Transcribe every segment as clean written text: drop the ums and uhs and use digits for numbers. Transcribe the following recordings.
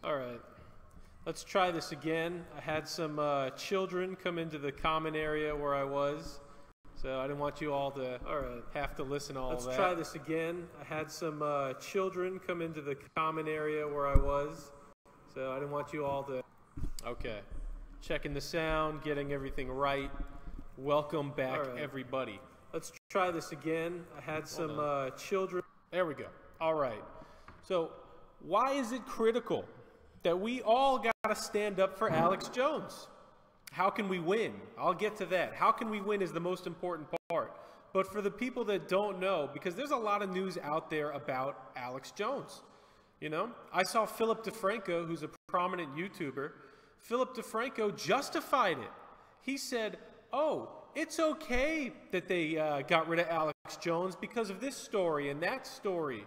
All right, let's try this again. I had some children come into the common area where I was, so I didn't want you all to have to listen to all that. Let's try this again. I had some children come into the common area where I was, so I didn't want you all to... Okay, checking the sound, getting everything right. Welcome back, everybody. Let's try this again. I had some children... There we go. All right. So, why is it critical that we all got to stand up for Alex Jones? How can we win? I'll get to that. How can we win is the most important part. But for the people that don't know, because there's a lot of news out there about Alex Jones. You know, I saw Philip DeFranco, who's a prominent YouTuber. Philip DeFranco justified it. He said, oh, it's okay that they got rid of Alex Jones because of this story and that story.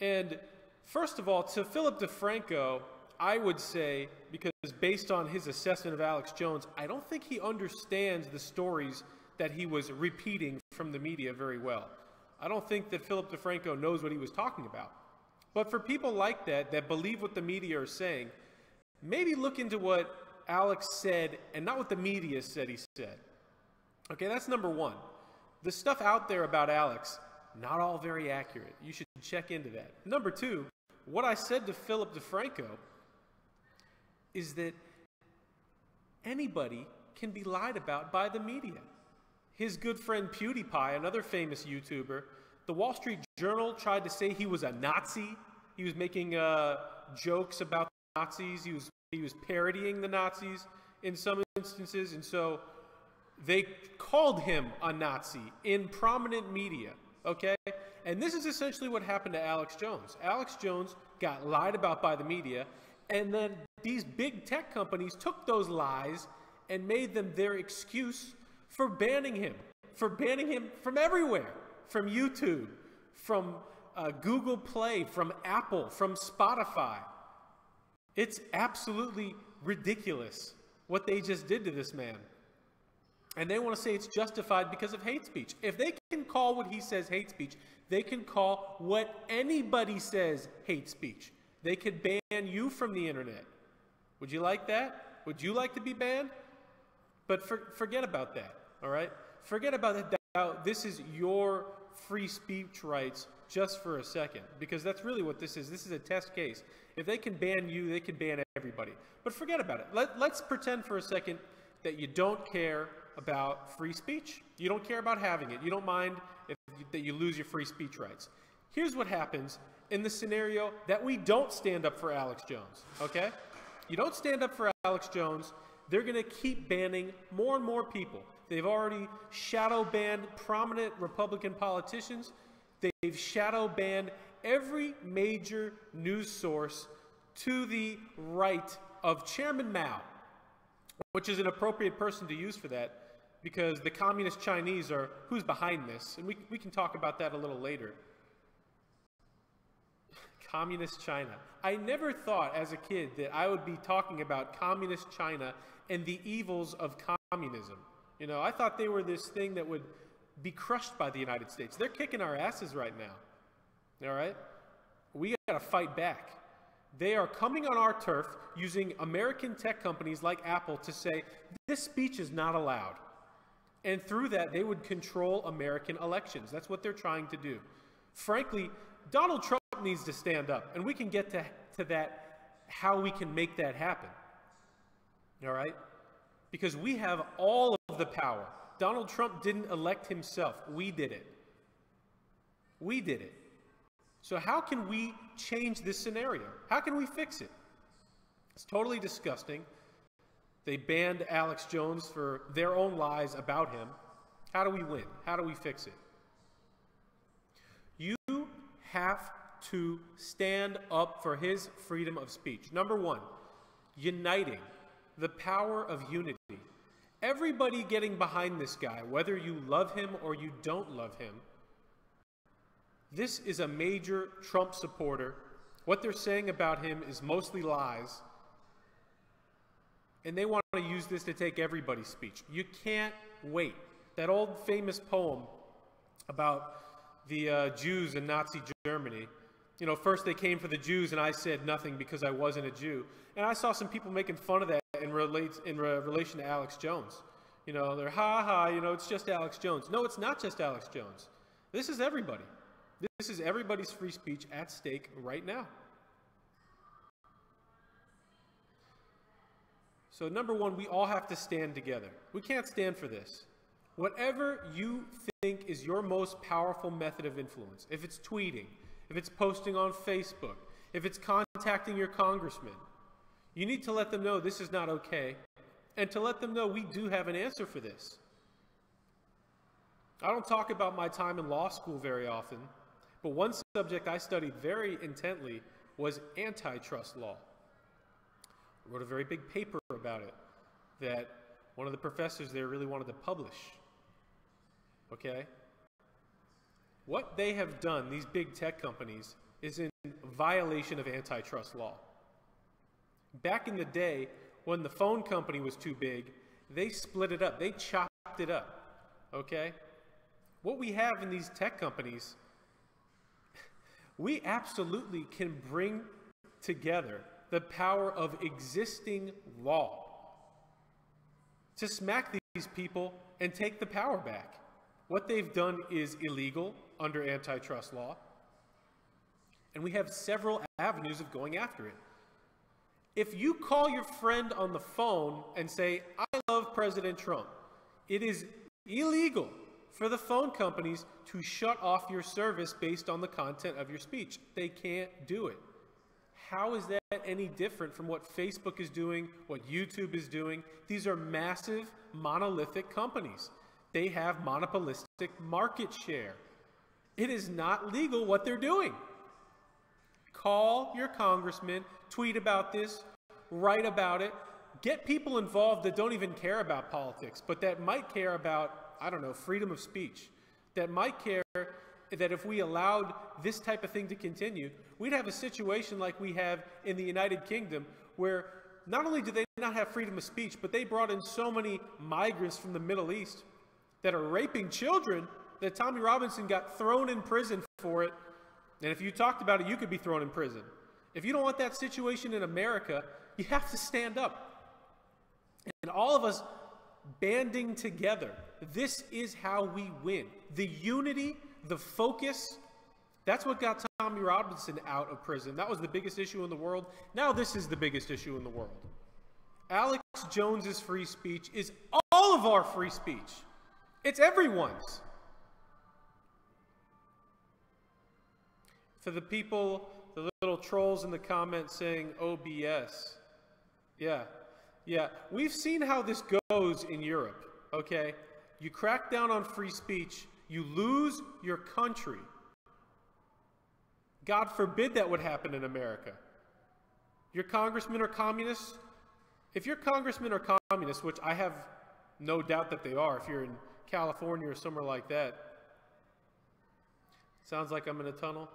And first of all, to Philip DeFranco, I would say, because based on his assessment of Alex Jones, I don't think he understands the stories that he was repeating from the media very well. I don't think that Philip DeFranco knows what he was talking about. But for people like that, that believe what the media are saying, maybe look into what Alex said and not what the media said he said. Okay, that's number one. The stuff out there about Alex, not all very accurate. You should check into that. Number two, what I said to Philip DeFranco is that anybody can be lied about by the media. His good friend PewDiePie, another famous YouTuber, the Wall Street Journal tried to say he was a Nazi. He was making jokes about the Nazis. He was parodying the Nazis in some instances, and so they called him a Nazi in prominent media, okay? And this is essentially what happened to Alex Jones. Alex Jones got lied about by the media, and then these big tech companies took those lies and made them their excuse for banning him from everywhere, from YouTube, from Google Play, from Apple, from Spotify. It's absolutely ridiculous what they just did to this man. And they want to say it's justified because of hate speech. If they can call what he says hate speech, they can call what anybody says hate speech. They could ban you from the internet. Would you like that? Would you like to be banned? But forget about that, all right? Forget about that. This is your free speech rights just for a second, because that's really what this is. This is a test case. If they can ban you, they can ban everybody. But forget about it. Let's pretend for a second that you don't care about free speech. You don't care about having it. You don't mind that you lose your free speech rights. Here's what happens in the scenario that we don't stand up for Alex Jones, okay? You don't stand up for Alex Jones, they're going to keep banning more and more people. They've already shadow banned prominent Republican politicians. They've shadow banned every major news source to the right of Chairman Mao, which is an appropriate person to use for that, because the communist Chinese are who's behind this, and we can talk about that a little later. Communist China. I never thought as a kid that I would be talking about communist China and the evils of communism. You know, I thought they were this thing that would be crushed by the United States. They're kicking our asses right now. All right? We got to fight back. They are coming on our turf using American tech companies like Apple to say, this speech is not allowed. And through that, they would control American elections. That's what they're trying to do. Frankly, Donald Trump needs to stand up, and we can get to that, how we can make that happen. All right? Because we have all of the power. Donald Trump didn't elect himself. We did it. We did it. So how can we change this scenario? How can we fix it? It's totally disgusting. They banned Alex Jones for their own lies about him. How do we win? How do we fix it? You have to stand up for his freedom of speech. Number one, uniting. The power of unity. Everybody getting behind this guy, whether you love him or you don't love him. This is a major Trump supporter. What they're saying about him is mostly lies. And they want to use this to take everybody's speech. You can't wait. That old famous poem about the Jews in Nazi Germany, You know, first they came for the Jews and I said nothing because I wasn't a Jew. And I saw some people making fun of that in relation to Alex Jones. You know, they're, ha ha, you know, it's just Alex Jones. No, it's not just Alex Jones. This is everybody. This is everybody's free speech at stake right now. So number one, we all have to stand together. We can't stand for this. Whatever you think is your most powerful method of influence, if it's tweeting, if it's posting on Facebook, if it's contacting your congressman, you need to let them know this is not okay, and to let them know we do have an answer for this. I don't talk about my time in law school very often, but one subject I studied very intently was antitrust law. I wrote a very big paper about it that one of the professors there really wanted to publish. Okay? What they have done, these big tech companies, is in violation of antitrust law. Back in the day, when the phone company was too big, they split it up. They chopped it up. Okay? What we have in these tech companies, we absolutely can bring together the power of existing law to smack these people and take the power back. What they've done is illegal under antitrust law, and we have several avenues of going after it. If you call your friend on the phone and say, I love President Trump, it is illegal for the phone companies to shut off your service based on the content of your speech. They can't do it. How is that any different from what Facebook is doing, what YouTube is doing? These are massive, monolithic companies. They have monopolistic market share. It is not legal what they're doing. Call your congressman, tweet about this, write about it, get people involved that don't even care about politics, but that might care about, I don't know, freedom of speech, that might care that if we allowed this type of thing to continue, we'd have a situation like we have in the United Kingdom, where not only do they not have freedom of speech, but they brought in so many migrants from the Middle East that are raping children that Tommy Robinson got thrown in prison for it. And if you talked about it, you could be thrown in prison. If you don't want that situation in America, you have to stand up. And all of us banding together, this is how we win. The unity, the focus, that's what got Tommy Robinson out of prison. That was the biggest issue in the world. Now this is the biggest issue in the world. Alex Jones's free speech is all of our free speech. It's everyone's. For the people, the little trolls in the comments saying OBS. Yeah. We've seen how this goes in Europe, okay? You crack down on free speech, you lose your country. God forbid that would happen in America. Your congressmen are communists? If your congressmen are communists, which I have no doubt that they are if you're in California or somewhere like that. Sounds like I'm in a tunnel?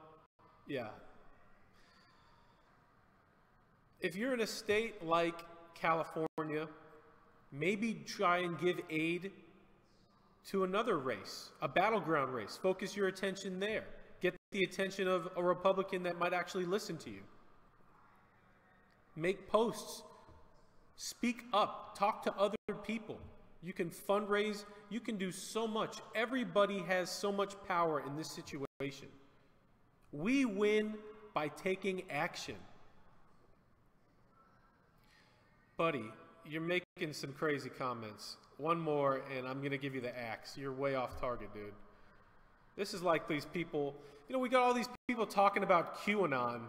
Yeah. If you're in a state like California, maybe try and give aid to another race, a battleground race. Focus your attention there. Get the attention of a Republican that might actually listen to you. Make posts. Speak up. Talk to other people. You can fundraise. You can do so much. Everybody has so much power in this situation. We win by taking action. Buddy, you're making some crazy comments. One more, and I'm going to give you the axe. You're way off target, dude. This is like these people, you know, we got all these people talking about QAnon.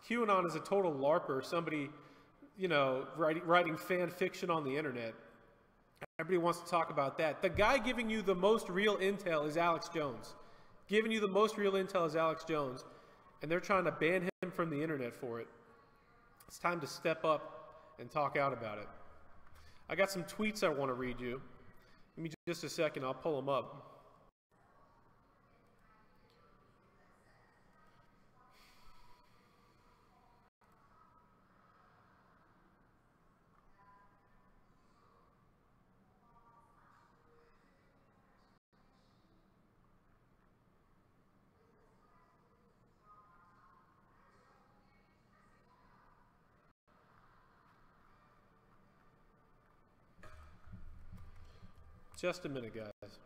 QAnon is a total LARPer, somebody, you know, writing fan fiction on the internet. Everybody wants to talk about that. The guy giving you the most real intel is Alex Jones. Giving you the most real intel is Alex Jones, and they're trying to ban him from the internet for it. It's time to step up and talk out about it. I got some tweets I want to read you. Give me just a second, I'll pull them up. Just a minute, guys.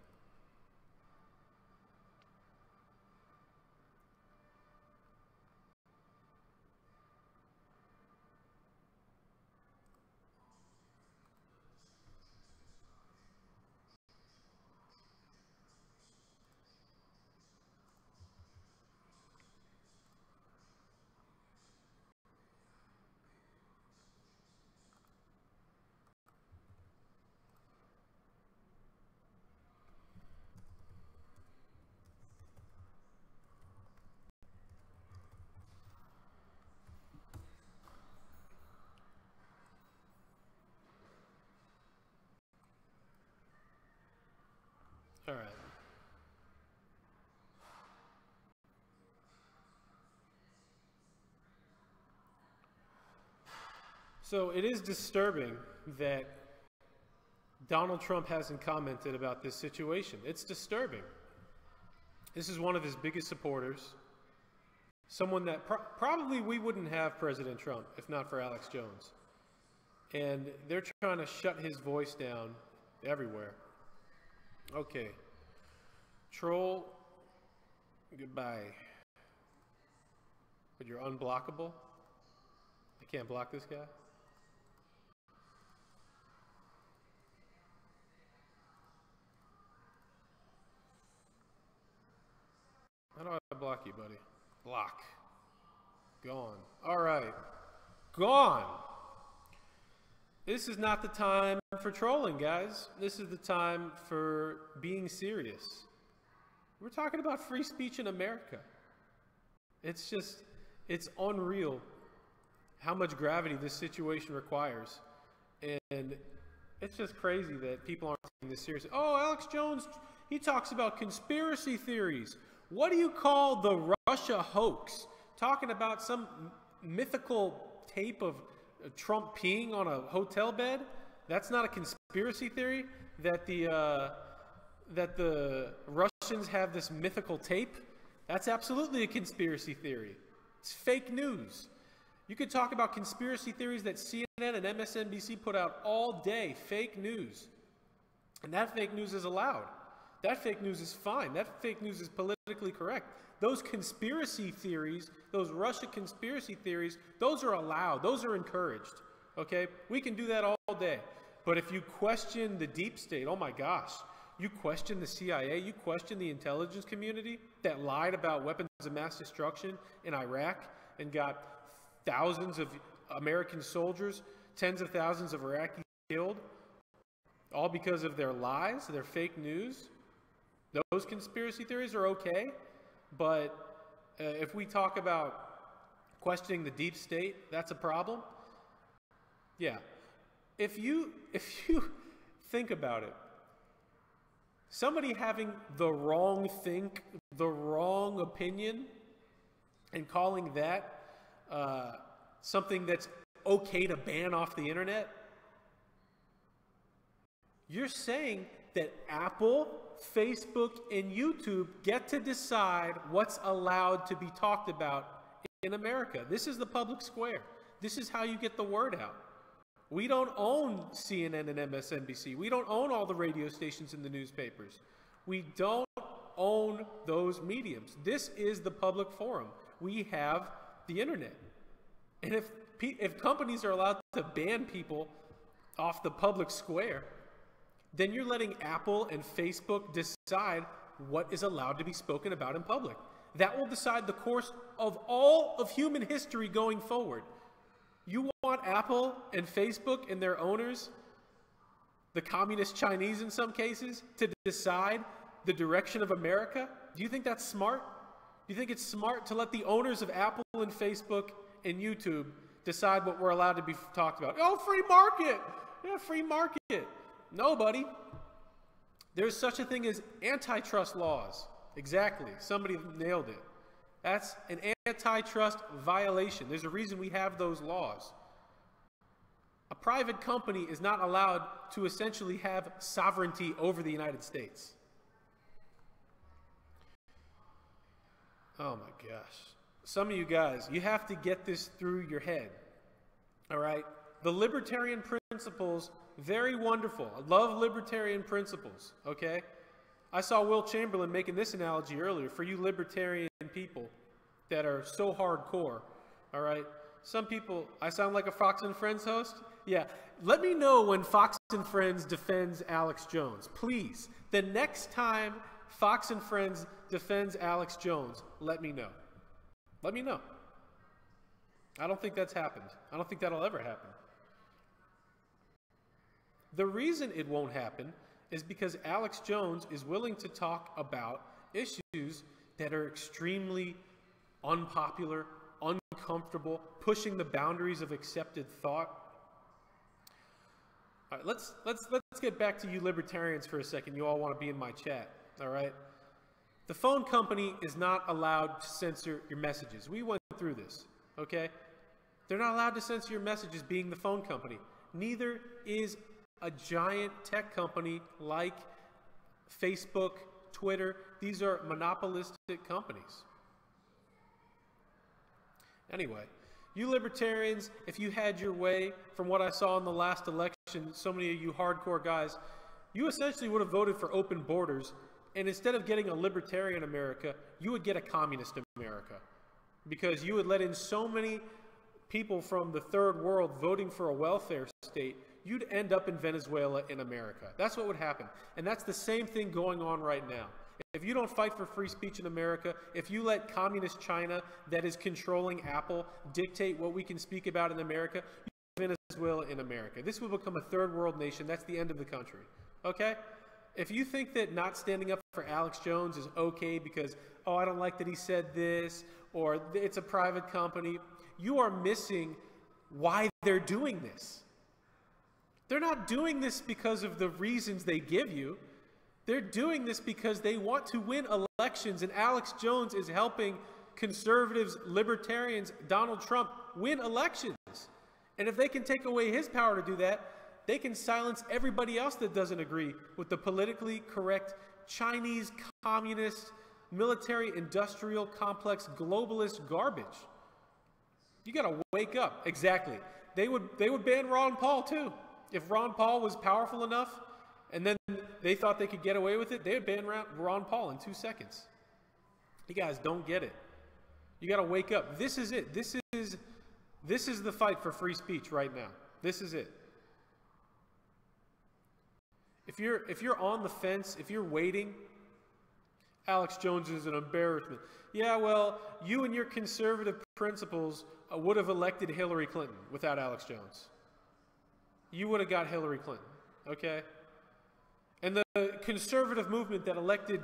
All right. So it is disturbing that Donald Trump hasn't commented about this situation. It's disturbing. This is one of his biggest supporters. Someone that probably we wouldn't have President Trump if not for Alex Jones. And they're trying to shut his voice down everywhere. Okay. Troll, goodbye. But you're unblockable? I can't block this guy? How do I block you, buddy? Block. Gone. All right. Gone. This is not the time for trolling, guys. This is the time for being serious. We're talking about free speech in America. It's just, it's unreal how much gravity this situation requires. And it's just crazy that people aren't taking this seriously. Oh, Alex Jones, he talks about conspiracy theories. What do you call the Russia hoax? Talking about some mythical tape of Trump peeing on a hotel bed? That's not a conspiracy theory? That the Russians have this mythical tape? That's absolutely a conspiracy theory. It's fake news. You could talk about conspiracy theories that CNN and MSNBC put out all day, fake news. And that fake news is allowed. That fake news is fine. That fake news is politically correct. Those conspiracy theories, those Russia conspiracy theories, those are allowed. Those are encouraged. Okay? We can do that all day. But if you question the deep state, oh my gosh, you question the CIA, you question the intelligence community that lied about weapons of mass destruction in Iraq and got thousands of American soldiers, tens of thousands of Iraqis killed, all because of their lies, their fake news. Those conspiracy theories are okay, but if we talk about questioning the deep state, that's a problem. Yeah. If you think about it, somebody having the wrong opinion and calling that something that's okay to ban off the internet, you're saying that Apple, Facebook, and YouTube get to decide what's allowed to be talked about in America. This is the public square. This is how you get the word out. We don't own CNN and MSNBC. We don't own all the radio stations and the newspapers. We don't own those mediums. This is the public forum. We have the internet. And if companies are allowed to ban people off the public square, then you're letting Apple and Facebook decide what is allowed to be spoken about in public. That will decide the course of all of human history going forward. You want Apple and Facebook and their owners, the communist Chinese in some cases, to decide the direction of America? Do you think that's smart? Do you think it's smart to let the owners of Apple and Facebook and YouTube decide what we're allowed to be talked about? Oh, free market! Yeah, free market. No, buddy. There's such a thing as antitrust laws. Exactly. Somebody nailed it. That's an antitrust violation. There's a reason we have those laws. A private company is not allowed to essentially have sovereignty over the United States. Oh my gosh. Some of you guys, you have to get this through your head. All right? The libertarian principles Very wonderful. I love libertarian principles, okay? I saw Will Chamberlain making this analogy earlier. For you libertarian people that are so hardcore, all right? Some people, I sound like a Fox and Friends host? Yeah. Let me know when Fox and Friends defends Alex Jones. Please. The next time Fox and Friends defends Alex Jones, let me know. Let me know. I don't think that's happened. I don't think that'll ever happen. The reason it won't happen is because Alex Jones is willing to talk about issues that are extremely unpopular, uncomfortable, pushing the boundaries of accepted thought. All right, let's get back to you libertarians for a second. You all want to be in my chat, all right? The phone company is not allowed to censor your messages. We went through this, okay? They're not allowed to censor your messages being the phone company. Neither is a giant tech company like Facebook, Twitter. These are monopolistic companies. Anyway, you libertarians, if you had your way, from what I saw in the last election, so many of you hardcore guys, you essentially would have voted for open borders, and instead of getting a libertarian America, you would get a communist America. Because you would let in so many people from the third world voting for a welfare state, you'd end up in Venezuela in America. That's what would happen. And that's the same thing going on right now. If you don't fight for free speech in America, if you let communist China that is controlling Apple dictate what we can speak about in America, you have Venezuela in America. This will become a third world nation. That's the end of the country. Okay? If you think that not standing up for Alex Jones is okay because, oh, I don't like that he said this, or it's a private company, you are missing why they're doing this. They're not doing this because of the reasons they give you. They're doing this because they want to win elections, and Alex Jones is helping conservatives, libertarians, Donald Trump win elections. And if they can take away his power to do that, they can silence everybody else that doesn't agree with the politically correct Chinese, communist, military, industrial complex, globalist garbage. You got to wake up. Exactly. They would ban Ron Paul too. If Ron Paul was powerful enough, and then they thought they could get away with it, they would ban Ron Paul in 2 seconds. You guys don't get it. You got to wake up. This is it. This is the fight for free speech right now. This is it. If you're on the fence, if you're waiting, Alex Jones is an embarrassment. Yeah, well, you and your conservative principles would have elected Hillary Clinton without Alex Jones. You would have got Hillary Clinton, okay? And the conservative movement that elected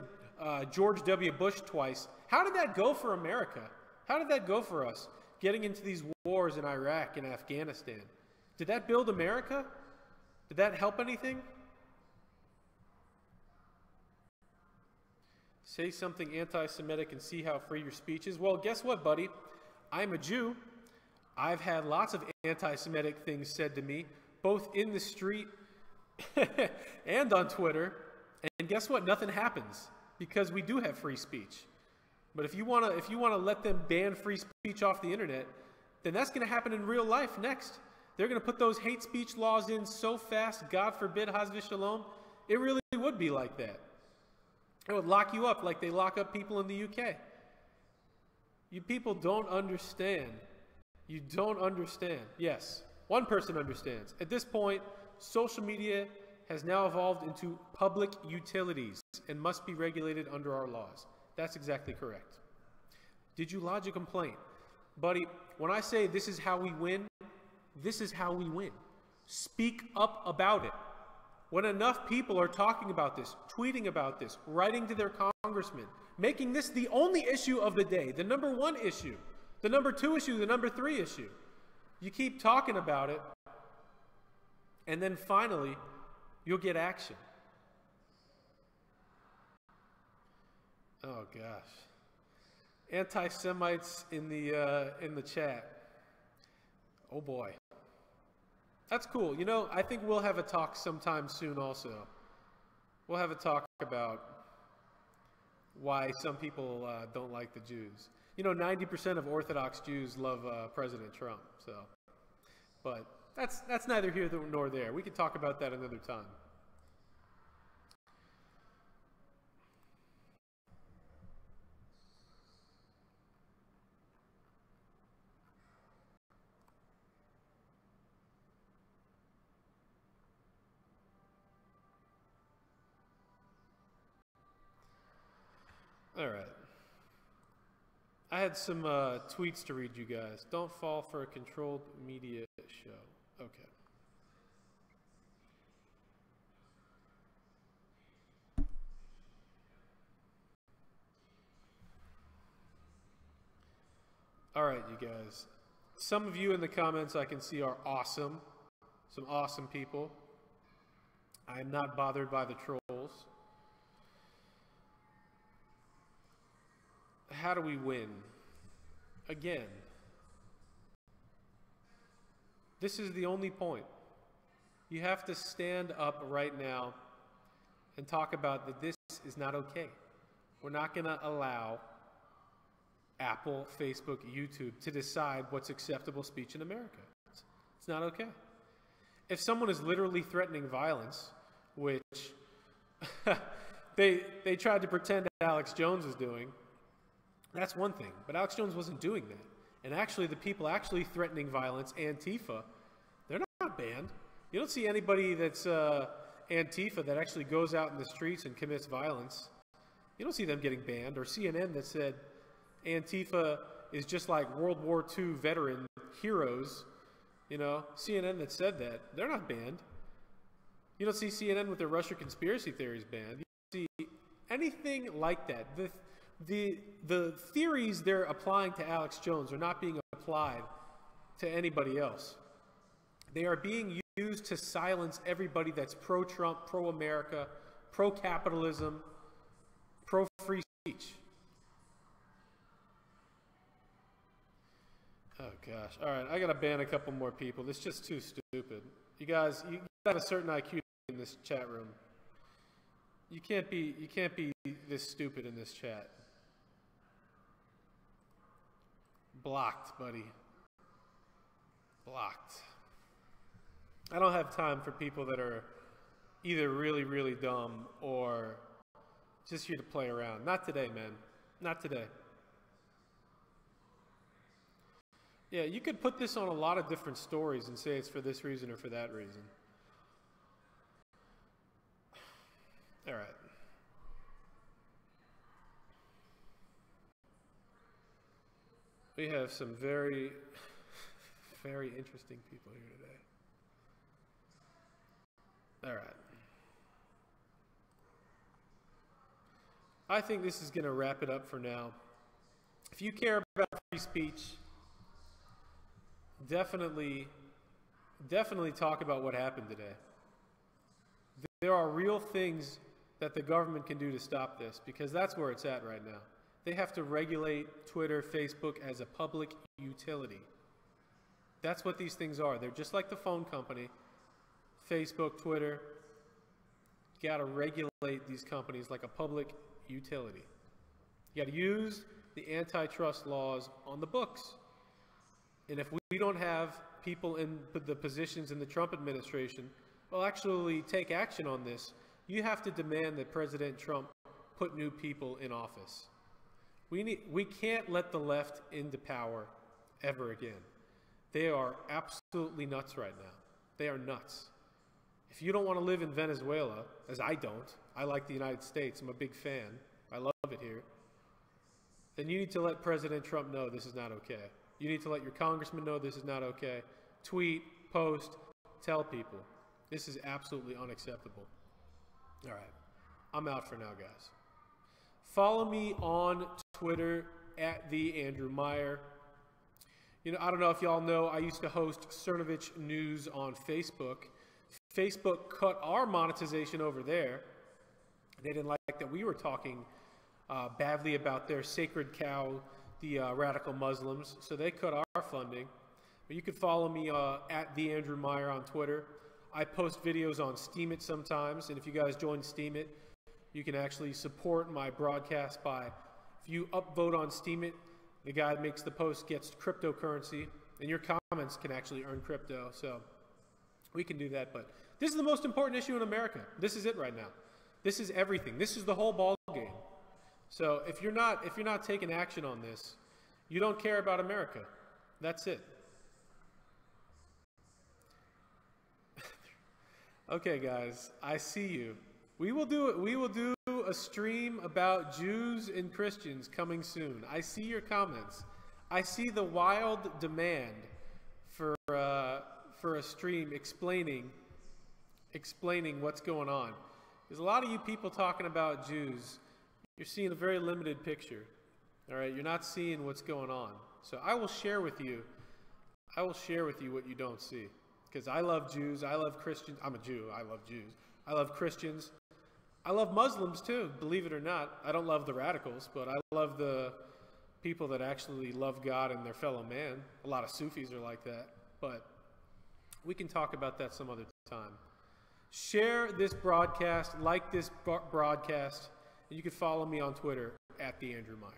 George W. Bush twice, how did that go for America? How did that go for us, getting into these wars in Iraq and Afghanistan? Did that build America? Did that help anything? Say something anti-Semitic and see how free your speech is. Well, guess what, buddy? I'm a Jew. I've had lots of anti-Semitic things said to me, both in the street and on Twitter. And guess what? Nothing happens because we do have free speech. But if you want to let them ban free speech off the internet, then that's going to happen in real life next. They're going to put those hate speech laws in so fast, God forbid, Haz v'shalom, it really would be like that. It would lock you up like they lock up people in the UK. You people don't understand. You don't understand. Yes, one person understands. At this point, social media has now evolved into public utilities and must be regulated under our laws. That's exactly correct. Did you lodge a complaint? Buddy, when I say this is how we win, this is how we win. Speak up about it. When enough people are talking about this, tweeting about this, writing to their congressman, making this the only issue of the day, the number one issue, the number two issue, the number three issue, you keep talking about it, and then finally, you'll get action. Oh gosh. Anti-Semites in the chat. Oh boy. That's cool. You know, I think we'll have a talk sometime soon also. We'll have a talk about why some people don't like the Jews. You know, 90% of Orthodox Jews love President Trump. So, but that's neither here nor there. We could talk about that another time. All right. I had some tweets to read you guys. Don't fall for a controlled media show. Okay. All right, you guys. Some of you in the comments I can see are awesome. Some awesome people. I am not bothered by the trolls. How do we win? Again, this is the only point. You have to stand up right now and talk about that this is not okay. We're not going to allow Apple, Facebook, YouTube to decide what's acceptable speech in America. It's not okay. If someone is literally threatening violence, which they tried to pretend that Alex Jones is doing, that's one thing. But Alex Jones wasn't doing that. And actually, the people actually threatening violence, Antifa, they're not banned. You don't see anybody that's Antifa that actually goes out in the streets and commits violence. You don't see them getting banned. Or CNN that said Antifa is just like World War II veteran heroes. You know, CNN that said that, they're not banned. You don't see CNN with their Russia conspiracy theories banned. You don't see anything like that. The theories they're applying to Alex Jones are not being applied to anybody else. They are being used to silence everybody that's pro-Trump, pro-America, pro-capitalism, pro-free speech. Oh, gosh. All right, I got to ban a couple more people. This is just too stupid. You guys, you got a certain IQ in this chat room. You can't be this stupid in this chat. Blocked, buddy. Blocked. I don't have time for people that are either really, really dumb or just here to play around. Not today, man. Not today. Yeah, you could put this on a lot of different stories and say it's for this reason or for that reason. All right. We have some very, very interesting people here today. All right. I think this is going to wrap it up for now. If you care about free speech, definitely talk about what happened today. There are real things that the government can do to stop this, because that's where it's at right now. They have to regulate Twitter, Facebook as a public utility. That's what these things are. They're just like the phone company, Facebook, Twitter. You got to regulate these companies like a public utility. You got to use the antitrust laws on the books. And if we don't have people in the positions in the Trump administration will actually take action on this, you have to demand that President Trump put new people in office. We can't let the left into power ever again. They are absolutely nuts right now. They are nuts. If you don't want to live in Venezuela, as I don't, I like the United States, I'm a big fan, I love it here, then you need to let President Trump know this is not okay. You need to let your congressman know this is not okay. Tweet, post, tell people. This is absolutely unacceptable. All right. I'm out for now, guys. Follow me on Twitter at TheAndrewMeyer. You know, I don't know if y'all know, I used to host Cernovich News on Facebook. Facebook cut our monetization over there. They didn't like that we were talking badly about their sacred cow, the radical Muslims, so they cut our funding. But you can follow me at TheAndrewMeyer on Twitter. I post videos on Steemit sometimes, and if you guys join Steemit, you can actually support my broadcast by, if you upvote on Steemit, the guy that makes the post gets cryptocurrency, and your comments can actually earn crypto. So We can do that, but this is the most important issue in America. This is it right now. This is everything. This is the whole ball game. So if you're not taking action on this, you don't care about America. That's it. Okay, guys, I see you. We will do a stream about Jews and Christians coming soon. I see your comments. I see the wild demand for a stream explaining what's going on. There's a lot of you people talking about Jews. You're seeing a very limited picture. All right, you're not seeing what's going on. So I will share with you what you don't see. Because I love Jews, I love Christians. I'm a Jew, I love Jews. I love Christians. I love Muslims too, believe it or not. I don't love the radicals, but I love the people that actually love God and their fellow man. A lot of Sufis are like that, but we can talk about that some other time. Share this broadcast, like this broadcast, and you can follow me on Twitter @TheAndrewMeyer.